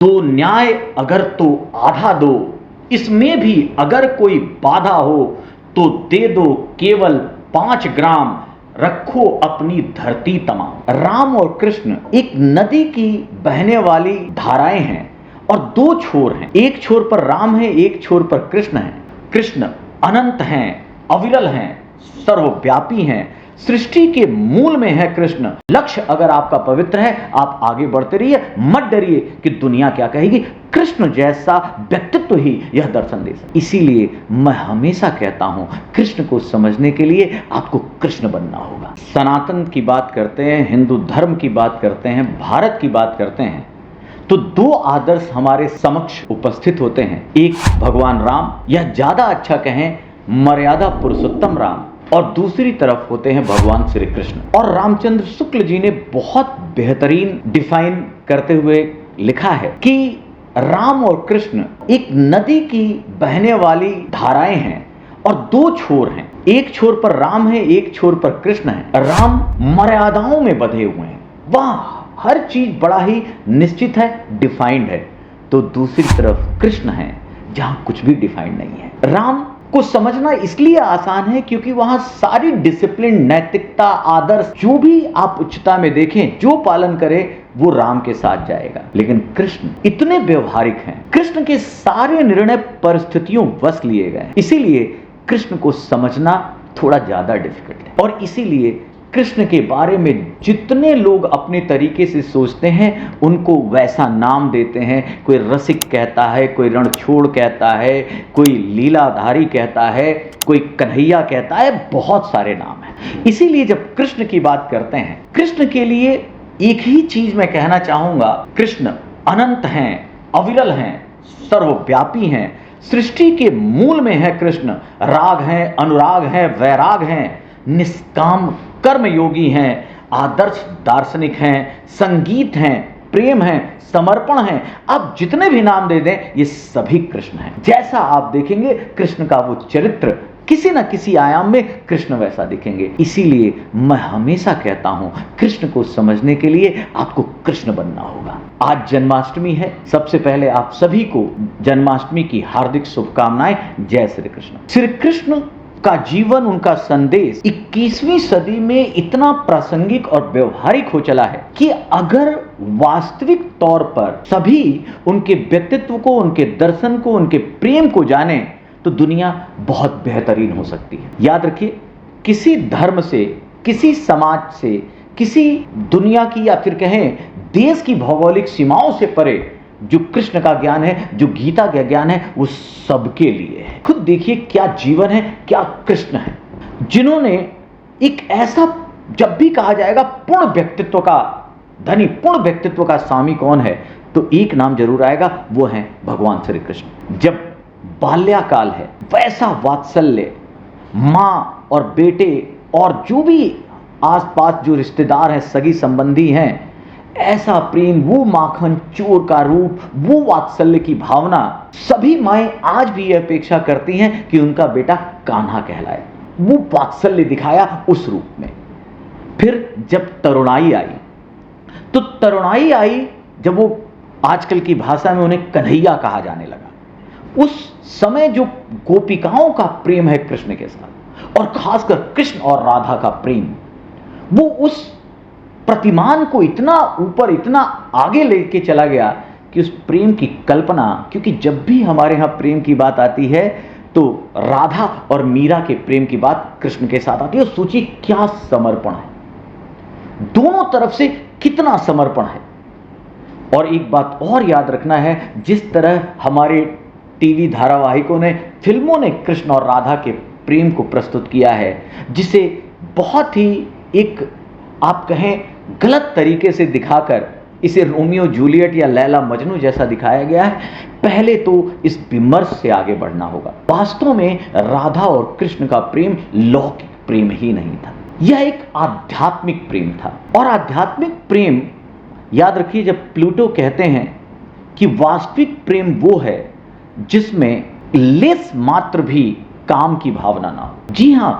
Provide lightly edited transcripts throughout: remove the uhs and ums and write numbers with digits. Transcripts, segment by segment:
तो न्याय अगर तो आधा दो, इसमें भी अगर कोई बाधा हो तो दे दो केवल 5 ग्राम, रखो अपनी धरती तमाम। राम और कृष्ण एक नदी की बहने वाली धाराएं हैं और दो छोर हैं। एक छोर पर राम है, एक छोर पर कृष्ण है। कृष्ण अनंत हैं, अविरल हैं, सर्वव्यापी हैं, सृष्टि के मूल में है कृष्ण। लक्ष्य अगर आपका पवित्र है, आप आगे बढ़ते रहिए, मत डरिए कि दुनिया क्या कहेगी। कृष्ण जैसा व्यक्तित्व ही यह दर्शन दे सकता। इसीलिए मैं हमेशा कहता हूं, कृष्ण को समझने के लिए आपको कृष्ण बनना होगा। सनातन की बात करते हैं, हिंदू धर्म की बात करते हैं, भारत की बात करते हैं, तो दो आदर्श हमारे समक्ष उपस्थित होते हैं। एक भगवान राम, यह ज्यादा अच्छा कहें मर्यादा पुरुषोत्तम राम, और दूसरी तरफ होते हैं भगवान श्री कृष्ण। और रामचंद्र शुक्ल जी ने बहुत बेहतरीन डिफाइन करते हुए लिखा है कि राम और कृष्ण एक नदी की बहने वाली धाराएं हैं और दो छोर हैं। एक छोर पर राम है, एक छोर पर कृष्ण है। राम मर्यादाओं में बंधे हुए हैं, वह हर चीज बड़ा ही निश्चित है, डिफाइंड है। तो दूसरी तरफ कृष्ण है जहां कुछ भी डिफाइंड नहीं है। राम को समझना इसलिए आसान है क्योंकि वहां सारी डिसिप्लिन, नैतिकता, आदर्श, जो भी आप उच्चता में देखें, जो पालन करे वो राम के साथ जाएगा। लेकिन कृष्ण इतने व्यवहारिक हैं, कृष्ण के सारे निर्णय परिस्थितियों वश लिए गए, इसीलिए कृष्ण को समझना थोड़ा ज्यादा डिफिकल्ट है। और इसीलिए कृष्ण के बारे में जितने लोग अपने तरीके से सोचते हैं, उनको वैसा नाम देते हैं। कोई रसिक कहता है, कोई रणछोड़ कहता है, कोई लीलाधारी कहता है, कोई कन्हैया कहता है, बहुत सारे नाम हैं। इसीलिए जब कृष्ण की बात करते हैं, कृष्ण के लिए एक ही चीज मैं कहना चाहूंगा, कृष्ण अनंत हैं, अविरल हैं, सर्वव्यापी हैं, सृष्टि के मूल में है कृष्ण। राग हैं, अनुराग हैं, वैराग हैं, निष्काम कर्म योगी हैं, आदर्श दार्शनिक हैं, संगीत हैं, प्रेम हैं, समर्पण हैं। आप जितने भी नाम दे दें, ये सभी कृष्ण हैं। जैसा आप देखेंगे कृष्ण का वो चरित्र, किसी न किसी आयाम में कृष्ण वैसा दिखेंगे। इसीलिए मैं हमेशा कहता हूं, कृष्ण को समझने के लिए आपको कृष्ण बनना होगा। आज जन्माष्टमी है, सबसे पहले आप सभी को जन्माष्टमी की हार्दिक शुभकामनाएं। जय श्री कृष्ण। श्री कृष्ण का जीवन, उनका संदेश 21वीं सदी में इतना प्रासंगिक और व्यवहारिक हो चला है कि अगर वास्तविक तौर पर सभी उनके व्यक्तित्व को, उनके दर्शन को, उनके प्रेम को जाने तो दुनिया बहुत बेहतरीन हो सकती है। याद रखिए, किसी धर्म से, किसी समाज से, किसी दुनिया की या फिर कहें देश की भौगोलिक सीमाओं से परे जो कृष्ण का ज्ञान है, जो गीता का ज्ञान है, वो सबके लिए है। खुद देखिए क्या जीवन है, क्या कृष्ण है, जिन्होंने एक ऐसा, जब भी कहा जाएगा पूर्ण व्यक्तित्व का धनी, पूर्ण व्यक्तित्व का स्वामी कौन है, तो एक नाम जरूर आएगा, वो है भगवान श्री कृष्ण। जब बाल्याकाल है, वैसा वात्सल्य, मां और बेटे और जो भी आसपास जो रिश्तेदार हैं, सगी संबंधी हैं, ऐसा प्रेम, वो माखन चोर का रूप, वो वात्सल्य की भावना, सभी माएं आज भी यह अपेक्षा करती हैं कि उनका बेटा कान्हा कहलाए। वो वात्सल्य दिखाया उस रूप में। फिर जब तरुणाई आई, तो तरुणाई आई जब वो आजकल की भाषा में उन्हें कन्हैया कहा जाने लगा। उस समय जो गोपिकाओं का प्रेम है कृष्ण के साथ, और खासकर कृष्ण और राधा का प्रेम, वो उस प्रतिमान को इतना ऊपर, इतना आगे लेके चला गया कि उस प्रेम की कल्पना, क्योंकि जब भी हमारे यहां प्रेम की बात आती है तो राधा और मीरा के प्रेम की बात कृष्ण के साथ आती है। सोचिए क्या समर्पण है, दोनों तरफ से कितना समर्पण है। और एक बात और याद रखना है, जिस तरह हमारे टीवी धारावाहिकों ने, फिल्मों ने कृष्ण और राधा के प्रेम को प्रस्तुत किया है, जिसे बहुत ही एक आप कहें गलत तरीके से दिखाकर इसे रोमियो जूलियट या लैला मजनू जैसा दिखाया गया है। पहले तो इस विमर्श से आगे बढ़ना होगा। वास्तव में राधा और कृष्ण का प्रेम लौकिक प्रेम ही नहीं था, यह एक आध्यात्मिक प्रेम था। और आध्यात्मिक प्रेम, याद रखिए, जब प्लूटो कहते हैं कि वास्तविक प्रेम वो है जिसमें लेस मात्र भी काम की भावना ना हो। जी हां,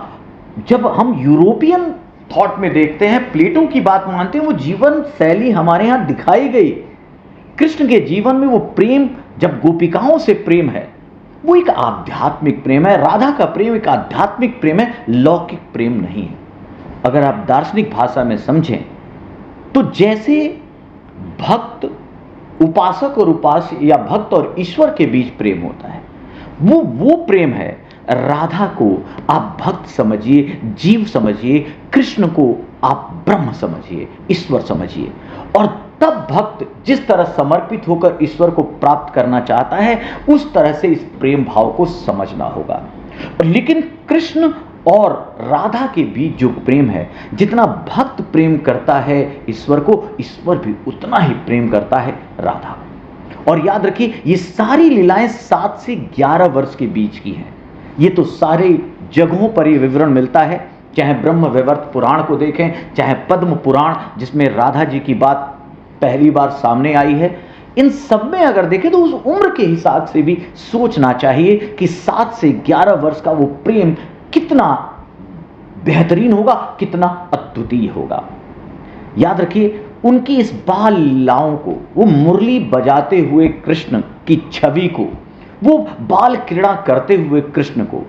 जब हम यूरोपियन थॉट में देखते हैं, प्लेटो की बात मानते हैं, वो जीवन शैली हमारे यहां दिखाई गई कृष्ण के जीवन में वो प्रेम, जब गोपिकाओं से प्रेम है, वो एक आध्यात्मिक प्रेम है। राधा का प्रेम एक आध्यात्मिक प्रेम है, लौकिक प्रेम नहीं है। अगर आप दार्शनिक भाषा में समझें तो जैसे भक्त उपासक और उपास्य, या भक्त और ईश्वर के बीच प्रेम होता है, वो प्रेम है। राधा को आप भक्त समझिए, जीव समझिए, कृष्ण को आप ब्रह्म समझिए, ईश्वर समझिए। और तब भक्त जिस तरह समर्पित होकर ईश्वर को प्राप्त करना चाहता है, उस तरह से इस प्रेम भाव को समझना होगा। लेकिन कृष्ण और राधा के बीच जो प्रेम है, जितना भक्त प्रेम करता है ईश्वर को, ईश्वर भी उतना ही प्रेम करता है राधा को। और याद रखिए, ये सारी लीलाएं 7 से 11 वर्ष के बीच की हैं। ये तो सारे जगहों पर ये विवरण मिलता है, चाहे ब्रह्म वैवर्त पुराण को देखें, चाहे पद्म पुराण जिसमें राधा जी की बात पहली बार सामने आई है, इन सब में अगर देखें तो उस उम्र के हिसाब से भी सोचना चाहिए कि 7 से 11 वर्ष का वो प्रेम कितना बेहतरीन होगा, कितना अद्वितीय होगा। याद रखिए, उनकी इस बाल लीलाओं को, वो मुरली बजाते हुए कृष्ण की छवि को, वो बाल क्रीड़ा करते हुए कृष्ण को,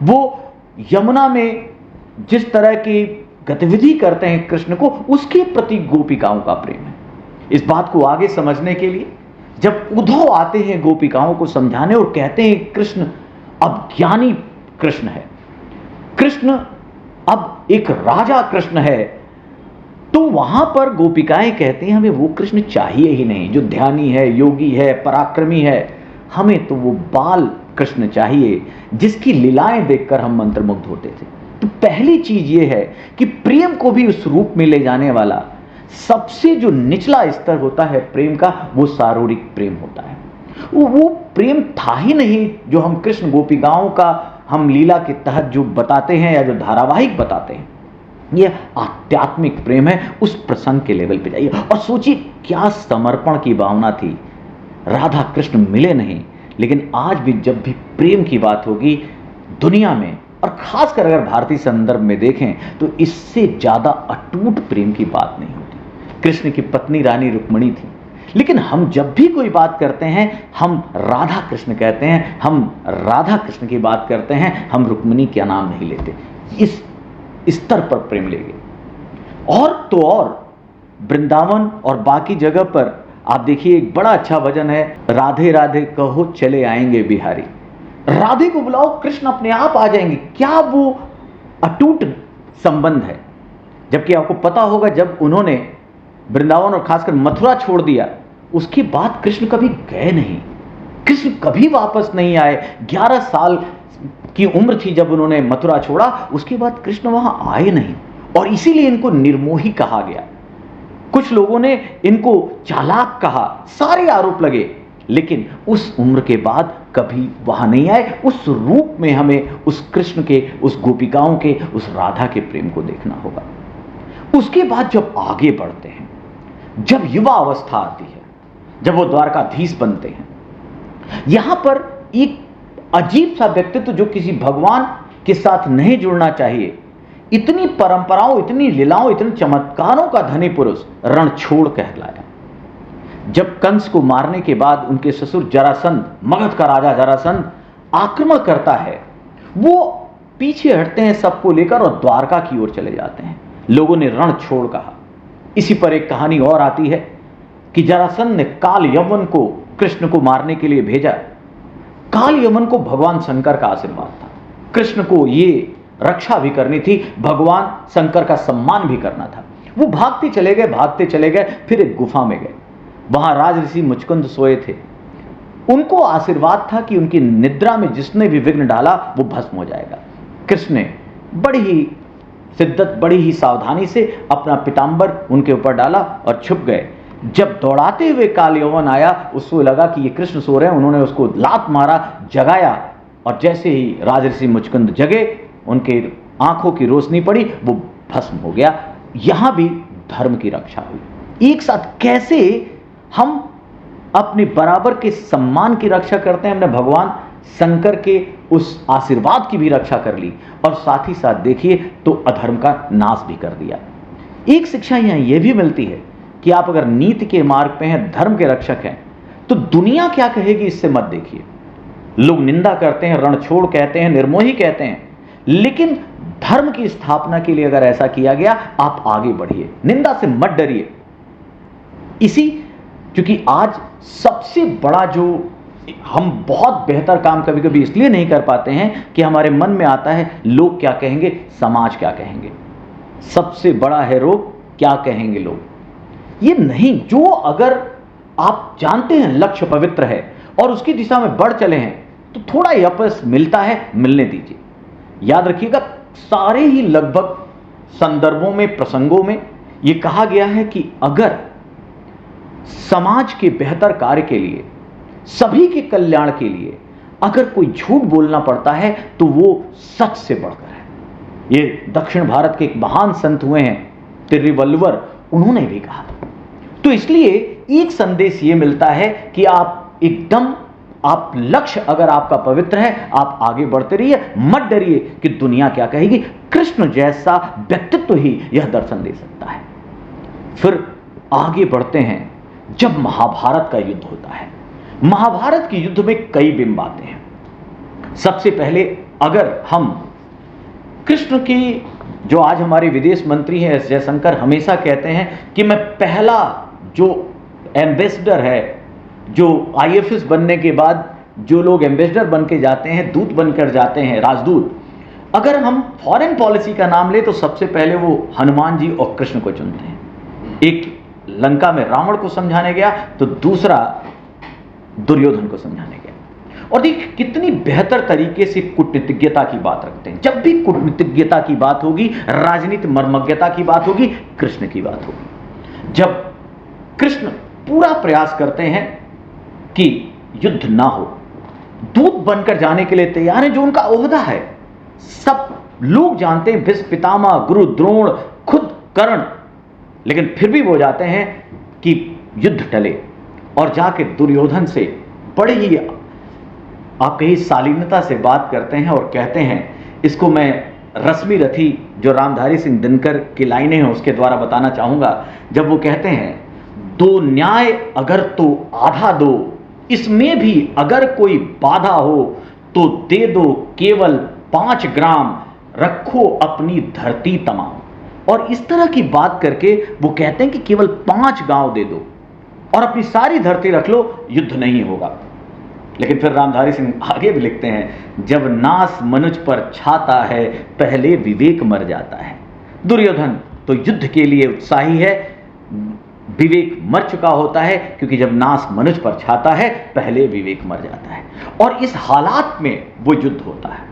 वो यमुना में जिस तरह की गतिविधि करते हैं कृष्ण को, उसके प्रति गोपिकाओं का प्रेम है। इस बात को आगे समझने के लिए जब उद्धव आते हैं गोपिकाओं को समझाने और कहते हैं कृष्ण अब ज्ञानी कृष्ण है, कृष्ण अब एक राजा कृष्ण है, तो वहां पर गोपिकाएं कहती हैं हमें वो कृष्ण चाहिए ही नहीं जो ध्यानी है, योगी है, पराक्रमी है। हमें तो वो बाल कृष्ण चाहिए जिसकी लीलाएं देखकर हम मंत्रमुग्ध होते थे। तो पहली चीज ये है कि प्रेम को भी उस रूप में ले जाने वाला सबसे जो निचला स्तर होता है प्रेम का, वो सारूरिक प्रेम होता है। वो प्रेम था ही नहीं जो हम कृष्ण गोपिकाओं का हम लीला के तहत जो बताते हैं या जो धारावाहिक बताते हैं। यह आध्यात्मिक प्रेम है। उस प्रसंग के लेवल पे जाइए और सोचिए क्या समर्पण की भावना थी। राधा कृष्ण मिले नहीं, लेकिन आज भी जब भी प्रेम की बात होगी दुनिया में, और खासकर अगर भारतीय संदर्भ में देखें, तो इससे ज्यादा अटूट प्रेम की बात नहीं होती। कृष्ण की पत्नी रानी रुक्मिणी थी, लेकिन हम जब भी कोई बात करते हैं हम राधा कृष्ण कहते हैं, हम राधा कृष्ण की बात करते हैं, हम रुक्मिणी का नाम नहीं लेते। इस स्तर पर प्रेम ले गए। और तो और वृंदावन और बाकी जगह पर आप देखिए, एक बड़ा अच्छा भजन है, राधे राधे कहो चले आएंगे बिहारी। राधे को बुलाओ, कृष्ण अपने आप आ जाएंगे। क्या वो अटूट संबंध है। जबकि आपको पता होगा जब उन्होंने वृंदावन और खासकर मथुरा छोड़ दिया, उसके बाद कृष्ण कभी गए नहीं, कृष्ण कभी वापस नहीं आए। 11 साल की उम्र थी जब उन्होंने मथुरा छोड़ा, उसके बाद कृष्ण वहां आए नहीं, और इसीलिए इनको निर्मोही कहा गया। कुछ लोगों ने इनको चालाक कहा, सारे आरोप लगे, लेकिन उस उम्र के बाद कभी वहां नहीं आए। उस रूप में हमें उस कृष्ण के, उस गोपिकाओं के, उस राधा के प्रेम को देखना होगा। उसके बाद जब आगे बढ़ते हैं, जब युवा अवस्था आती है, जब वो द्वारकाधीश बनते हैं, यहां पर एक अजीब सा व्यक्तित्व जो किसी भगवान के साथ नहीं जुड़ना चाहिए, इतनी परंपराओं, इतनी लीलाओं, इतने चमत्कारों का धनी पुरुष रणछोड़ कहलाया। जब कंस को मारने के बाद उनके ससुर जरासंध, मगध का राजा जरासंध आक्रमण करता है, वो पीछे हटते हैं सबको लेकर और द्वारका की ओर चले जाते हैं। लोगों ने रणछोड़ कहा। इसी पर एक कहानी और आती है कि जरासंध ने काल यवन को कृष्ण को मारने के लिए भेजा। काल यवन को भगवान शंकर का आशीर्वाद था, कृष्ण को ये रक्षा भी करनी थी, भगवान शंकर का सम्मान भी करना था। वो भागते चले गए, भागते चले गए, फिर एक गुफा में गए। वहां राज ऋषि मुचकुंद सोए थे। उनको आशीर्वाद था कि उनकी निद्रा में जिसने भी विघ्न डाला वो भस्म हो जाएगा। कृष्ण ने बड़ी ही शिद्दत, बड़ी ही सावधानी से अपना पीतांबर उनके ऊपर डाला और छुप गए। जब दौड़ाते हुए काल यवन आया, उसको लगा कि ये कृष्ण सो रहे हैं, उन्होंने उसको लात मारा, जगाया, और जैसे ही राजऋषि मुचकुंद जगे, उनके आंखों की रोशनी पड़ी, वो भस्म हो गया। यहां भी धर्म की रक्षा हुई। एक साथ कैसे हम अपने बराबर के सम्मान की रक्षा करते हैं। हमने भगवान शंकर के उस आशीर्वाद की भी रक्षा कर ली, और साथ ही साथ देखिए तो अधर्म का नाश भी कर दिया। एक शिक्षा यहां यह भी मिलती है कि आप अगर नीति के मार्ग पे हैं, धर्म के रक्षक हैं, तो दुनिया क्या कहेगी इससे मत देखिए। लोग निंदा करते हैं, रणछोड़ कहते हैं, निर्मोही कहते हैं, लेकिन धर्म की स्थापना के लिए अगर ऐसा किया गया, आप आगे बढ़िए, निंदा से मत डरिए। इसी क्योंकि आज सबसे बड़ा जो हम बहुत बेहतर काम कभी कभी इसलिए नहीं कर पाते हैं कि हमारे मन में आता है लोग क्या कहेंगे, समाज क्या कहेंगे। सबसे बड़ा है रोग, क्या कहेंगे लोग। ये नहीं, जो अगर आप जानते हैं लक्ष्य पवित्र है और उसकी दिशा में बढ़ चले हैं, तो थोड़ा यपस मिलता है, मिलने दीजिए। याद रखिएगा, सारे ही लगभग संदर्भों में, प्रसंगों में यह कहा गया है कि अगर समाज के बेहतर कार्य के लिए, सभी के कल्याण के लिए अगर कोई झूठ बोलना पड़ता है तो वो सच से बढ़कर है। ये दक्षिण भारत के एक महान संत हुए हैं तिरुवल्लुवर, उन्होंने भी कहा। तो इसलिए एक संदेश ये मिलता है कि आप एकदम, आप लक्ष्य अगर आपका पवित्र है, आप आगे बढ़ते रहिए, मत डरिए कि दुनिया क्या कहेगी। कृष्ण जैसा व्यक्तित्व ही यह दर्शन दे सकता है। फिर आगे बढ़ते हैं, जब महाभारत का युद्ध होता है। महाभारत के युद्ध में कई बिंब आते हैं। सबसे पहले अगर हम कृष्ण की, जो आज हमारे विदेश मंत्री हैं एस जयशंकर, हमेशा कहते हैं कि मैं पहला जो एम्बेसडर है, जो आईएफएस बनने के बाद जो लोग एम्बेसडर बन के जाते हैं, दूत बनकर जाते हैं, राजदूत, अगर हम फॉरेन पॉलिसी का नाम ले तो सबसे पहले वो हनुमान जी और कृष्ण को चुनते हैं। एक लंका में रावण को समझाने गया तो दूसरा दुर्योधन को समझाने गया। और देखिए कितनी बेहतर तरीके से कूटनीतिज्ञता की बात रखते हैं। जब भी कूटनीतिज्ञता की बात होगी, राजनीति मर्मज्ञता की बात होगी, कृष्ण की बात होगी। जब कृष्ण पूरा प्रयास करते हैं कि युद्ध ना हो, दूत बनकर जाने के लिए तैयार है, जो उनका ओहदा है, सब लोग जानते हैं, भीष्म पितामह, गुरु द्रोण, खुद कर्ण, लेकिन फिर भी वो जाते हैं कि युद्ध टले और जाके दुर्योधन से बड़ी ही आप कहीं शालीनता से बात करते हैं और कहते हैं, इसको मैं रश्मि रथी जो रामधारी सिंह दिनकर की लाइनें हैं उसके द्वारा बताना चाहूंगा। जब वो कहते हैं, दो न्याय अगर तो आधा दो, इसमें भी अगर कोई बाधा हो तो दे दो केवल 5 ग्राम, रखो अपनी धरती तमाम। और इस तरह की बात करके वो कहते हैं कि केवल 5 गांव दे दो और अपनी सारी धरती रख लो, युद्ध नहीं होगा। लेकिन फिर रामधारी सिंह आगे भी लिखते हैं, जब नास मनुज पर छाता है, पहले विवेक मर जाता है। दुर्योधन तो युद्ध के लिए उत्साही है, विवेक मर चुका होता है, क्योंकि जब नास मनुज पर छाता है, पहले विवेक मर जाता है। और इस हालात में वो युद्ध होता है।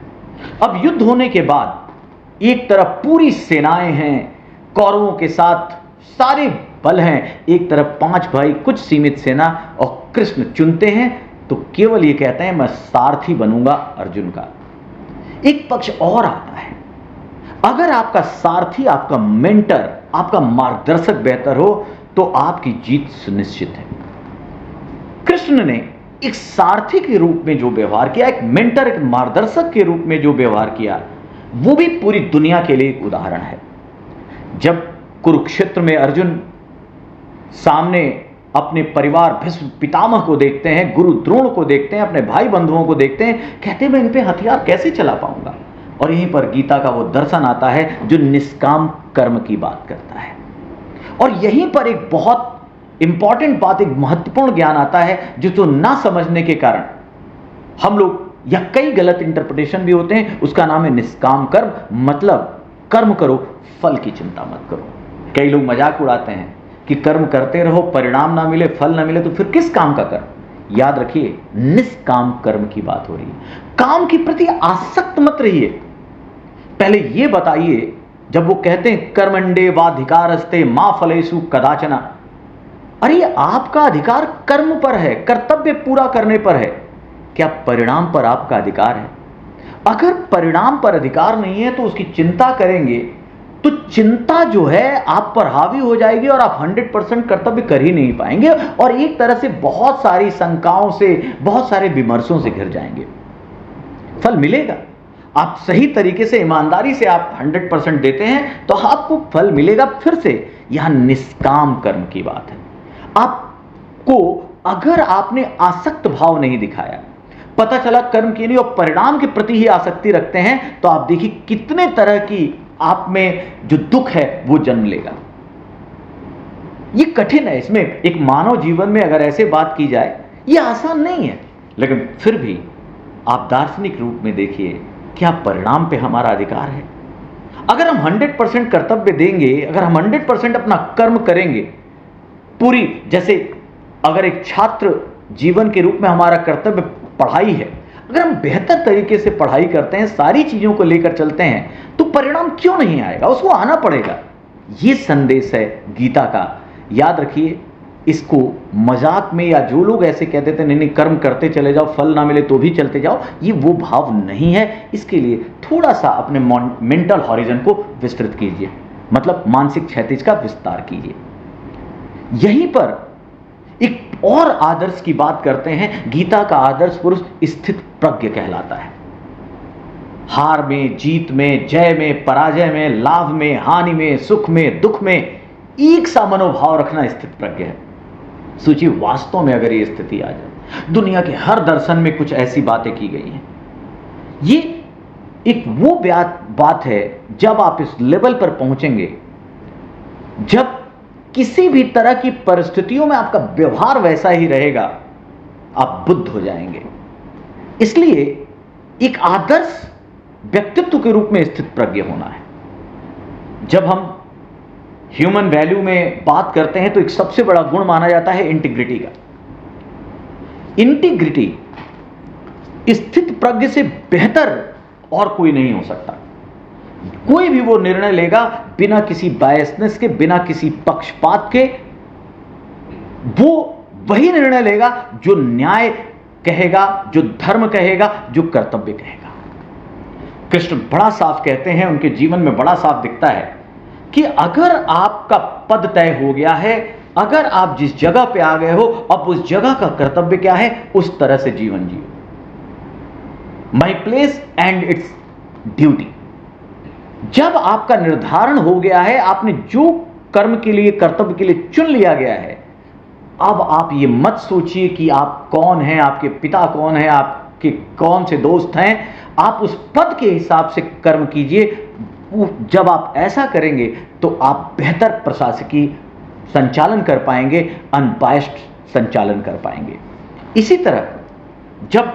अब युद्ध होने के बाद एक तरफ पूरी सेनाएं हैं, कौरवों के साथ सारे बल हैं, एक तरफ 5 भाई, कुछ सीमित सेना, और कृष्ण चुनते हैं तो केवल ये कहते हैं, मैं सारथी बनूंगा अर्जुन का। एक पक्ष और आता है, अगर आपका सारथी, आपका मेंटर, आपका मार्गदर्शक बेहतर हो तो आपकी जीत सुनिश्चित है। कृष्ण ने एक सारथी के रूप में जो व्यवहार किया, एक मेंटर, एक मार्गदर्शक के रूप में जो व्यवहार किया, वो भी पूरी दुनिया के लिए एक उदाहरण है। जब कुरुक्षेत्र में अर्जुन सामने अपने परिवार भीष्म पितामह को देखते हैं, गुरु द्रोण को देखते हैं, अपने भाई बंधुओं को देखते हैं, कहते हैं मैं इन पे हथियार कैसे चला पाऊंगा। और यहीं पर गीता का वो दर्शन आता है जो निष्काम कर्म की बात करता है। और यहीं पर एक बहुत इंपॉर्टेंट बात, एक महत्वपूर्ण ज्ञान आता है जो ना समझने के कारण हम लोग, या कई गलत इंटरप्रिटेशन भी होते हैं, उसका नाम है निष्काम कर्म। मतलब कर्म करो, फल की चिंता मत करो। कई लोग मजाक उड़ाते हैं कि कर्म करते रहो, परिणाम ना मिले, फल ना मिले, तो फिर किस काम का कर्म। याद रखिए, निष्काम कर्म की बात हो रही है। काम के प्रति आसक्त मत रहिए। पहले यह बताइए, जब वो कहते हैं कर्मंडे वाधिकारस्ते मा फलेषु कदाचना, अरे आपका अधिकार कर्म पर है, कर्तव्य पूरा करने पर है, क्या परिणाम पर आपका अधिकार है? अगर परिणाम पर अधिकार नहीं है तो उसकी चिंता करेंगे तो चिंता जो है आप पर हावी हो जाएगी और आप 100% कर्तव्य कर ही नहीं पाएंगे, और एक तरह से बहुत सारी शंकाओं से, बहुत सारे विमर्शों से घिर जाएंगे। फल मिलेगा, आप सही तरीके से, ईमानदारी से आप 100% देते हैं तो आपको फल मिलेगा। फिर से यह निष्काम कर्म की बात है। आपको अगर आपने आसक्त भाव नहीं दिखाया, पता चला कर्म के लिए और परिणाम के प्रति ही आसक्ति रखते हैं, तो आप देखिए कितने तरह की आप में जो दुख है वो जन्म लेगा। ये कठिन है। इसमें एक मानव जीवन में अगर ऐसे बात की जाए, ये आसान नहीं है, लेकिन फिर भी आप दार्शनिक रूप में देखिए, क्या परिणाम पे हमारा अधिकार है? अगर हम 100% कर्तव्य देंगे, अगर हम 100% अपना कर्म करेंगे पूरी, जैसे अगर एक छात्र जीवन के रूप में हमारा कर्तव्य पढ़ाई है, अगर हम बेहतर तरीके से पढ़ाई करते हैं, सारी चीजों को लेकर चलते हैं, तो परिणाम क्यों नहीं आएगा? उसको आना पड़ेगा। यह संदेश है गीता का। याद रखिए, इसको मजाक में या जो लोग ऐसे कहते थे नहीं कर्म करते चले जाओ, फल ना मिले तो भी चलते जाओ, ये वो भाव नहीं है। इसके लिए थोड़ा सा अपने मेंटल हॉरिजन को विस्तृत कीजिए, मतलब मानसिक क्षैतिज का विस्तार कीजिए। यहीं पर एक और आदर्श की बात करते हैं। गीता का आदर्श पुरुष स्थित प्रज्ञ कहलाता है। हार में, जीत में, जय में, पराजय में, लाभ में, हानि में, सुख में, दुख में एक सा मनोभाव रखना स्थित प्रज्ञ है। सोचिए, वास्तव में अगर ये स्थिति आ जाए, दुनिया के हर दर्शन में कुछ ऐसी बातें की गई हैं। ये एक वो बात है, जब आप इस लेवल पर पहुंचेंगे, जब किसी भी तरह की परिस्थितियों में आपका व्यवहार वैसा ही रहेगा, आप बुद्ध हो जाएंगे। इसलिए एक आदर्श व्यक्तित्व के रूप में स्थित प्रज्ञ होना है। जब हम ह्यूमन वैल्यू में बात करते हैं तो एक सबसे बड़ा गुण माना जाता है इंटीग्रिटी का। इंटीग्रिटी स्थित प्रज्ञ से बेहतर और कोई नहीं हो सकता। कोई भी वो निर्णय लेगा बिना किसी बायसनेस के, बिना किसी पक्षपात के, वो वही निर्णय लेगा जो न्याय कहेगा, जो धर्म कहेगा, जो कर्तव्य कहेगा। कृष्ण बड़ा साफ कहते हैं, उनके जीवन में बड़ा साफ दिखता है कि अगर आपका पद तय हो गया है, अगर आप जिस जगह पे आ गए हो, अब उस जगह का कर्तव्य क्या है, उस तरह से जीवन जियो। My place and its duty. जब आपका निर्धारण हो गया है, आपने जो कर्म के लिए, कर्तव्य के लिए चुन लिया गया है, अब आप ये मत सोचिए कि आप कौन हैं, आपके पिता कौन है, आपके कौन से दोस्त हैं। आप उस पद के हिसाब से कर्म कीजिए। जब आप ऐसा करेंगे तो आप बेहतर प्रशासकीय संचालन कर पाएंगे, अनबायस्ड संचालन कर पाएंगे। इसी तरह जब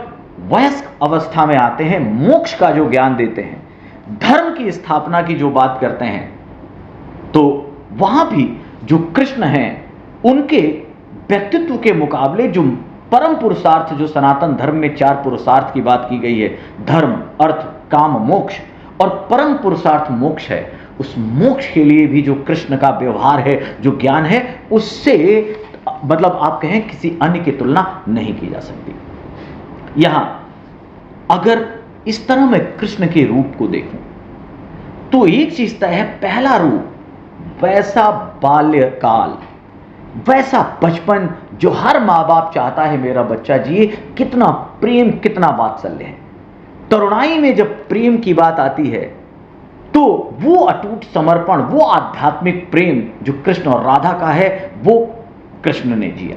वयस्क अवस्था में आते हैं, मोक्ष का जो ज्ञान देते हैं, धर्म की स्थापना की जो बात करते हैं, तो वहां भी जो कृष्ण हैं, उनके व्यक्तित्व के मुकाबले जो परम पुरुषार्थ, जो सनातन धर्म में 4 पुरुषार्थ की बात की गई है, धर्म, अर्थ, काम, मोक्ष, और परम पुरुषार्थ मोक्ष है, उस मोक्ष के लिए भी जो कृष्ण का व्यवहार है, जो ज्ञान है, उससे मतलब आप कहें किसी अन्य की तुलना नहीं की जा सकती। यहां अगर इस तरह मैं कृष्ण के रूप को देखूं तो एक चीज तय है, पहला रूप वैसा बाल्यकाल, वैसा बचपन जो हर माँ बाप चाहता है मेरा बच्चा जिए। कितना प्रेम, कितना वात्सल्य है। तरुणाई में जब प्रेम की बात आती है तो वो अटूट समर्पण, वो आध्यात्मिक प्रेम जो कृष्ण और राधा का है, वो कृष्ण ने जिया।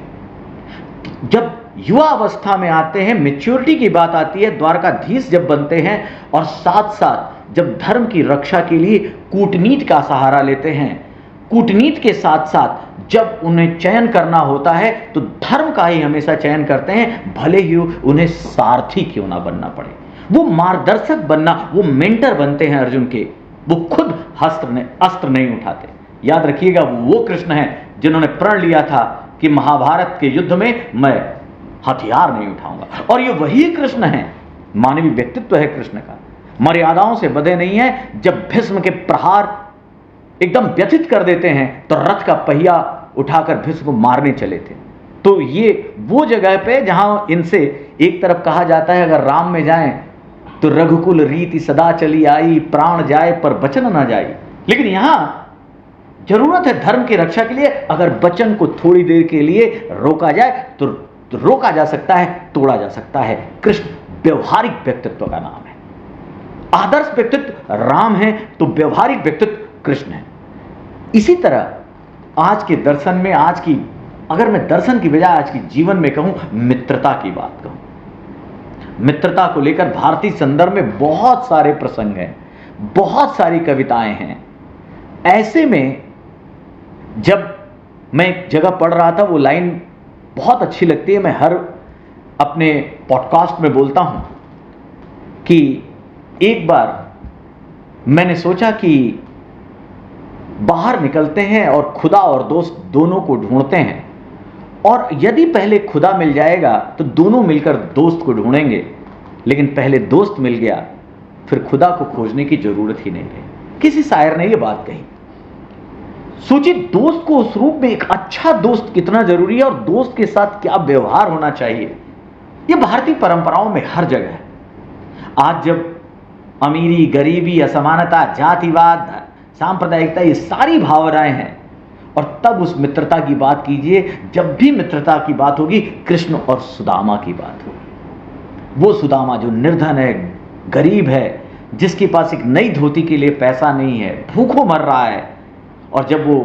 जब युवा अवस्था में आते हैं, मैच्योरिटी की बात आती है, द्वारकाधीश जब बनते हैं, और साथ साथ जब धर्म की रक्षा के लिए कूटनीति का सहारा लेते हैं, कूटनीति के साथ साथ जब उन्हें चयन करना होता है तो धर्म का ही हमेशा चयन करते हैं, भले ही उन्हें सारथी क्यों ना बनना पड़े। वो मार्गदर्शक बनना, वो मेंटर बनते हैं अर्जुन के। वो खुद अस्त्र नहीं उठाते। याद रखिएगा, वो कृष्ण हैं जिन्होंने प्रण लिया था कि महाभारत के युद्ध में मैं हथियार नहीं उठाऊंगा, और ये वही कृष्ण हैं। मानवीय व्यक्तित्व है कृष्ण का, मर्यादाओं से बंधे नहीं है। जब भीष्म के प्रहार एकदम व्यथित कर देते हैं तो रथ का पहिया उठाकर भीष्म को मारने चले थे। तो ये वो जगह पे जहां इनसे एक तरफ कहा जाता है अगर राम में जाएं तो रघुकुल रीति सदा चली आई, प्राण जाए पर वचन ना जाए। लेकिन यहां जरूरत है धर्म की रक्षा के लिए, अगर वचन को थोड़ी देर के लिए रोका जाए तो रोका जा सकता है, तोड़ा जा सकता है। कृष्ण व्यवहारिक व्यक्तित्व का नाम है। आदर्श व्यक्तित्व राम है तो व्यवहारिक व्यक्तित्व कृष्ण है। इसी तरह आज के दर्शन में, आज की, अगर मैं दर्शन की बजाय आज की जीवन में कहूं, मित्रता की बात कहूं, मित्रता को लेकर भारतीय संदर्भ में बहुत सारे प्रसंग हैं, बहुत सारी कविताएं हैं। ऐसे में जब मैं एक जगह पढ़ रहा था, वो लाइन बहुत अच्छी लगती है, मैं हर अपने पॉडकास्ट में बोलता हूं कि एक बार मैंने सोचा कि बाहर निकलते हैं और खुदा और दोस्त दोनों को ढूंढते हैं, और यदि पहले खुदा मिल जाएगा तो दोनों मिलकर दोस्त को ढूंढेंगे, लेकिन पहले दोस्त मिल गया फिर खुदा को खोजने की जरूरत ही नहीं है। किसी शायर ने यह बात कही। सोचिए, दोस्त को उस रूप में, एक अच्छा दोस्त कितना जरूरी है और दोस्त के साथ क्या व्यवहार होना चाहिए, यह भारतीय परंपराओं में हर जगह है। आज जब अमीरी, गरीबी, असमानता, जातिवाद, सांप्रदायिकता, ये सारी भावनाएं हैं, और तब उस मित्रता की बात कीजिए, जब भी मित्रता की बात होगी कृष्ण और सुदामा की बात होगी। वो सुदामा जो निर्धन है, गरीब है, जिसके पास एक नई धोती के लिए पैसा नहीं है, भूखों मर रहा है, और जब वो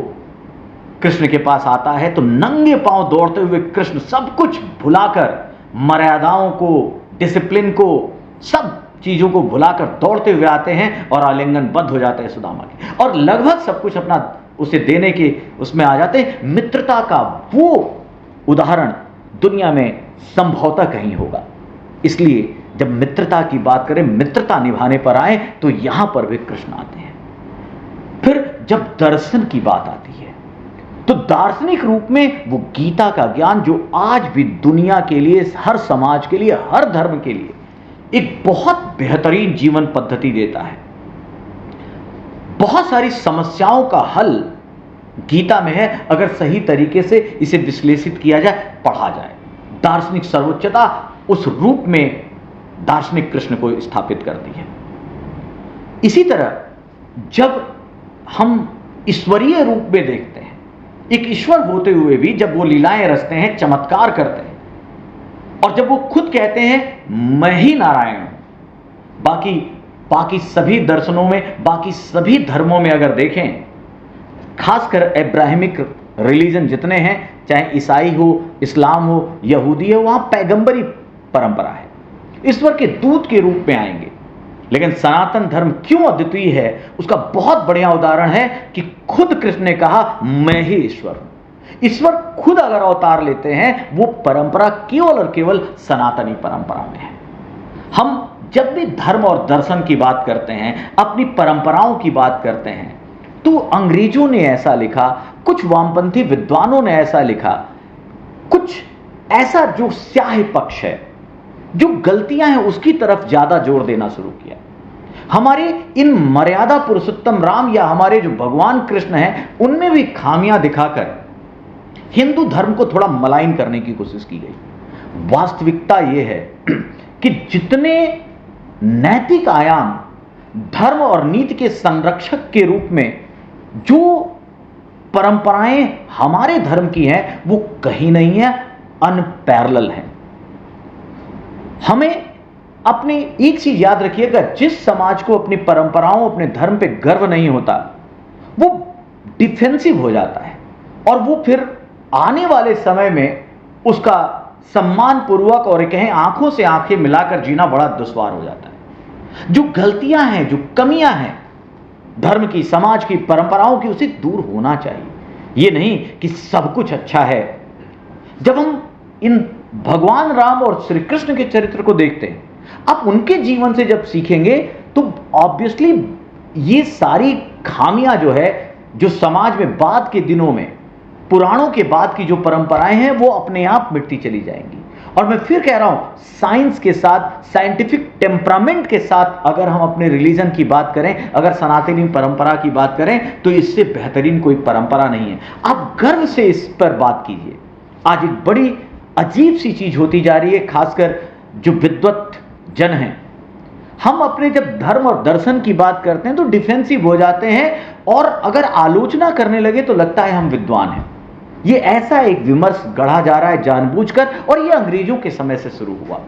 कृष्ण के पास आता है तो नंगे पांव दौड़ते हुए कृष्ण सब कुछ भुलाकर, मर्यादाओं को, डिसिप्लिन को, सब चीजों को भुलाकर दौड़ते हुए आते हैं और आलिंगन बद्ध हो जाते हैं सुदामा के, और लगभग सब कुछ अपना उसे देने के उसमें आ जाते हैं। मित्रता का वो उदाहरण दुनिया में संभवतः कहीं होगा। इसलिए जब मित्रता की बात करें, मित्रता निभाने पर आए, तो यहां पर भी कृष्ण आते हैं। फिर जब दर्शन की बात आती है तो दार्शनिक रूप में वो गीता का ज्ञान, जो आज भी दुनिया के लिए, हर समाज के लिए, हर धर्म के लिए एक बहुत बेहतरीन जीवन पद्धति देता है। बहुत सारी समस्याओं का हल गीता में है, अगर सही तरीके से इसे विश्लेषित किया जाए, पढ़ा जाए। दार्शनिक सर्वोच्चता उस रूप में दार्शनिक कृष्ण को स्थापित करती है। इसी तरह जब हम ईश्वरीय रूप में देखते हैं, एक ईश्वर होते हुए भी जब वो लीलाएं रचते हैं, चमत्कार करते हैं, और जब वो खुद कहते हैं मैं ही नारायण हूं, बाकी सभी दर्शनों में, बाकी सभी धर्मों में अगर देखें, खासकर अब्राहमिक रिलीजन जितने हैं, चाहे ईसाई हो, इस्लाम हो, यहूदी हो, वहां पैगंबरी परंपरा है, ईश्वर के दूत के रूप में आएंगे। लेकिन सनातन धर्म क्यों अद्वितीय है, उसका बहुत बढ़िया उदाहरण है कि खुद कृष्ण ने कहा मैं ही ईश्वर हूं। ईश्वर खुद अगर अवतार लेते हैं, वो परंपरा केवल और केवल सनातनी परंपरा में है। हम जब भी धर्म और दर्शन की बात करते हैं, अपनी परंपराओं की बात करते हैं, तो अंग्रेजों ने ऐसा लिखा, कुछ वामपंथी विद्वानों ने ऐसा लिखा, कुछ ऐसा जो स्याह पक्ष है, जो गलतियां हैं उसकी तरफ ज्यादा जोर देना शुरू किया। हमारे इन मर्यादा पुरुषोत्तम राम या हमारे जो भगवान कृष्ण हैं, उनमें भी खामियां दिखाकर हिंदू धर्म को थोड़ा मलाइन करने की कोशिश की गई। वास्तविकता यह है कि जितने नैतिक आयाम धर्म और नीति के संरक्षक के रूप में जो परंपराएं हमारे धर्म की हैं, वो कहीं नहीं है, अनपैरेलल हैं। हमें अपनी एक चीज याद रखिएगा, जिस समाज को अपनी परंपराओं, अपने धर्म पे गर्व नहीं होता, वो डिफेंसिव हो जाता है, और वो फिर आने वाले समय में उसका सम्मान पूर्वक और कहें आंखों से आंखें मिलाकर जीना बड़ा दुश्वार हो जाता है। जो गलतियां हैं, जो कमियां हैं धर्म की, समाज की, परंपराओं की, उसे दूर होना चाहिए। ये नहीं कि सब कुछ अच्छा है। जब हम इन भगवान राम और श्री कृष्ण के चरित्र को देखते हैं, आप उनके जीवन से जब सीखेंगे तो ऑब्वियसली ये सारी खामियां जो है, जो समाज में बाद के दिनों में, पुराणों के बाद की जो परंपराएं हैं, वो अपने आप मिटती चली जाएंगी। और मैं फिर कह रहा हूं, साइंस के साथ, साइंटिफिक टेम्परामेंट के साथ अगर हम अपने रिलीजन की बात करें, अगर सनातनी परंपरा की बात करें, तो इससे बेहतरीन कोई परंपरा नहीं है। आप गर्व से इस पर बात कीजिए। आज एक बड़ी अजीब सी चीज होती जा रही है, खासकर जो विद्वत जन हैं, हम अपने जब धर्म और दर्शन की बात करते हैं तो डिफेंसिव हो जाते हैं, और अगर आलोचना करने लगे तो लगता है हम विद्वान हैं। ये ऐसा एक विमर्श गढ़ा जा रहा है जानबूझकर, और ये अंग्रेजों के समय से शुरू हुआ।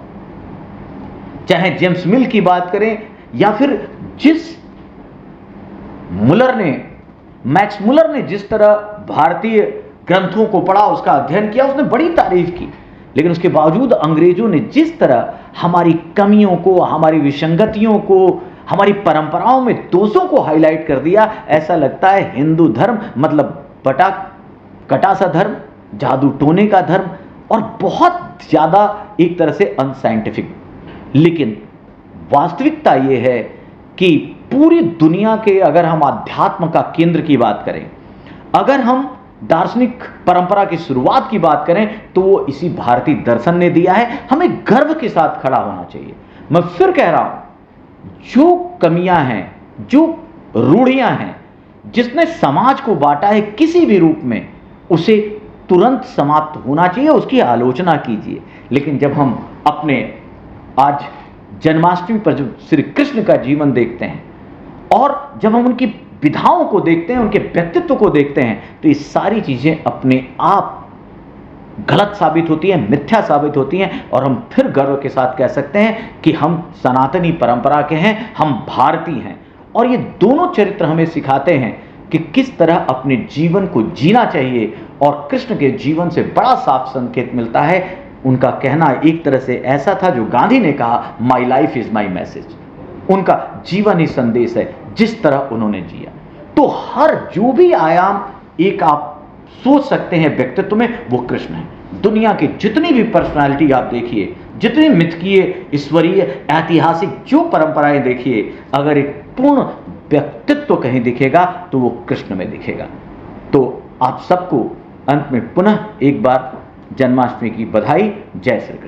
चाहे जेम्स मिल की बात करें या फिर मैक्स मुलर ने जिस तरह भारतीय ग्रंथों को पढ़ा, उसका अध्ययन किया, उसने बड़ी तारीफ की, लेकिन उसके बावजूद अंग्रेजों ने जिस तरह हमारी कमियों को, हमारी विसंगतियों को, हमारी परंपराओं में दोषों को हाईलाइट कर दिया, ऐसा लगता है हिंदू धर्म मतलब कटा सा धर्म, जादू टोने का धर्म और बहुत ज्यादा एक तरह से अनसाइंटिफिक। लेकिन वास्तविकता यह है कि पूरी दुनिया के अगर हम अध्यात्म का केंद्र की बात करें, अगर हम दार्शनिक परंपरा की शुरुआत की बात करें, तो वो इसी भारतीय दर्शन ने दिया है। हमें गर्व के साथ खड़ा होना चाहिए। मैं फिर कह रहा हूं, जो कमियां हैं, जो रूढ़ियां हैं, जिसने समाज को बांटा है किसी भी रूप में, उसे तुरंत समाप्त होना चाहिए, उसकी आलोचना कीजिए। लेकिन जब हम अपने आज जन्माष्टमी पर जब श्री कृष्ण का जीवन देखते हैं और जब हम उनकी विधाओं को देखते हैं, उनके व्यक्तित्व को देखते हैं, तो ये सारी चीजें अपने आप गलत साबित होती हैं, मिथ्या साबित होती हैं और हम फिर गर्व के साथ कह सकते हैं कि हम सनातनी परंपरा के हैं, हम भारतीय हैं। और ये दोनों चरित्र हमें सिखाते हैं कि किस तरह अपने जीवन को जीना चाहिए। और कृष्ण के जीवन से बड़ा साफ संकेत मिलता है। उनका कहना एक तरह से ऐसा था जो गांधी ने कहा, my life is my message. उनका जीवन ही संदेश है, जिस तरह उन्होंने जिया। तो हर जो भी आयाम एक आप सोच सकते हैं व्यक्तित्व में, वो कृष्ण है। दुनिया की जितनी भी पर्सनालिटी आप देखिए, जितनी मिथकीय, ईश्वरीय, ऐतिहासिक जो परंपराएं देखिए, अगर एक पूर्ण व्यक्तित्व कहीं दिखेगा तो वो कृष्ण में दिखेगा। तो आप सबको अंत में पुनः एक बार जन्माष्टमी की बधाई। जय श्री कृष्ण।